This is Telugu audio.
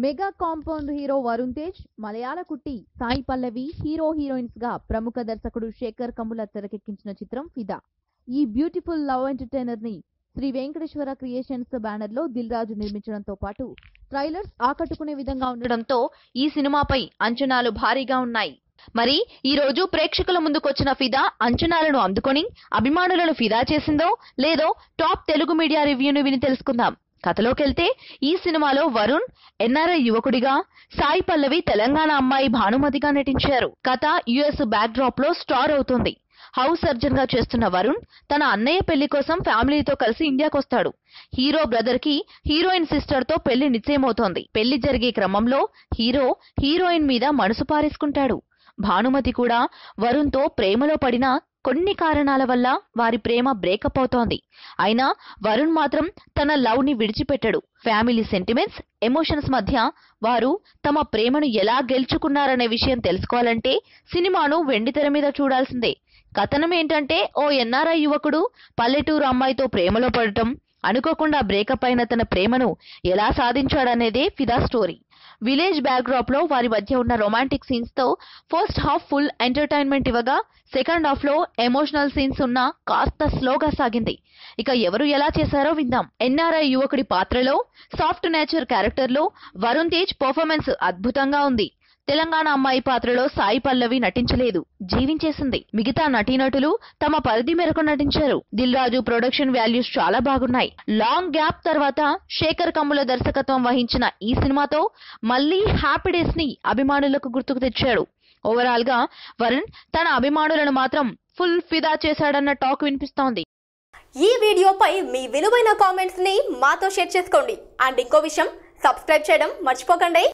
Mega compound hero Varun Tej, మలయాళ కుట్టి సాయి పల్లవి హీరోయిన్స్ గా ప్రముఖ దర్శకుడు శేఖర్ కమ్ముల తెరకెక్కించిన చిత్రం ఫిదా. ఈ బ్యూటిఫుల్ లవ్ ఎంటర్టైనర్ ని శ్రీ వెంకటేశ్వర క్రియేషన్స్ బ్యానర్ లో దిల్ రాజు నిర్మించడంతో పాటు ట్రైలర్స్ ఆకట్టుకునే విధంగా ఉండడంతో ఈ సినిమాపై అంచనాలు భారీగా ఉన్నాయి. మరి ఈ రోజు ప్రేక్షకుల ముందుకొచ్చిన ఫిదా అంచనాలను అందుకొని అభిమానులను ఫిదా చేసిందో లేదో టాప్ తెలుగు మీడియా రివ్యూను విని తెలుసుకుందాం. కథలోకెళ్తే ఈ సినిమాలో వరుణ్ ఎన్ఆర్ఐ యువకుడిగా, సాయి పల్లవి తెలంగాణ అమ్మాయి భానుమతిగా నటించారు. కథ యుఎస్ బ్యాక్ డ్రాప్ లో స్టార్ అవుతుంది. హౌస్ సర్జన్ గా చేస్తున్న వరుణ్ తన అన్నయ్య పెళ్లి కోసం ఫ్యామిలీతో కలిసి ఇండియాకొస్తాడు. హీరో బ్రదర్ కి హీరోయిన్ సిస్టర్ తో పెళ్లి నిశ్చయమవుతోంది. పెళ్లి జరిగే క్రమంలో హీరోయిన్ మీద మనసు పారేసుకుంటాడు. భానుమతి కూడా వరుణ్ తో ప్రేమలో పడినా కొన్ని కారణాల వల్ల వారి ప్రేమ బ్రేకప్ అవుతోంది. అయినా వరుణ్ మాత్రం తన లవ్ ని విడిచిపెట్టడు. ఫ్యామిలీ సెంటిమెంట్స్, ఎమోషన్స్ మధ్య వారు తమ ప్రేమను ఎలా గెలుచుకున్నారనే విషయం తెలుసుకోవాలంటే సినిమాను వెండితెర మీద చూడాల్సిందే. కథనం ఏంటంటే, ఓ ఎన్ఆర్ఐ యువకుడు పల్లెటూరు అమ్మాయితో ప్రేమలో పడటం, అనుకోకుండా బ్రేకప్ అయిన తన ప్రేమను ఎలా సాధించాడనేదే ఫిదా స్టోరీ. విలేజ్ బ్యాక్ డ్రాప్ లో వారి మధ్య ఉన్న రొమాంటిక్ సీన్స్ తో ఫస్ట్ హాఫ్ ఫుల్ ఎంటర్టైన్మెంట్ ఇవ్వగా, సెకండ్ హాఫ్ లో ఎమోషనల్ సీన్స్ ఉన్న కాస్త స్లోగా సాగింది. ఇక ఎవరు ఎలా చేశారో విందాం. ఎన్ఆర్ఐ యువకుడి పాత్రలో సాఫ్ట్ నేచర్ క్యారెక్టర్ లో వరుణ్ తేజ్ పర్ఫార్మెన్స్ అద్భుతంగా ఉంది. తెలంగాణ అమ్మాయి పాత్రలో సాయి పల్లవి నటించలేదు, జీవించేసింది. మిగతా నటీనటులు తమ పరిధి మేరకు నటించారు. దిల్ రాజు ప్రొడక్షన్ వాల్యూస్ చాలా బాగున్నాయి. లాంగ్ గ్యాప్ తర్వాత శేఖర్ కమ్ముల దర్శకత్వం వహించిన ఈ సినిమాతో మళ్లీ హ్యాపీ డేస్ ని అభిమానులకు గుర్తుకు తెచ్చాడు. ఓవరాల్ గా వరుణ్ తన అభిమానులను మాత్రం ఫుల్ ఫిదా చేశాడన్న టాక్ వినిపిస్తోంది. ఈ వీడియోపై మీ విలువైన కామెంట్స్ ని మాతో షేర్ చేసుకోండి. అండ్ ఇంకో విషయం, సబ్స్క్రైబ్ చేయడం మర్చిపోకండి.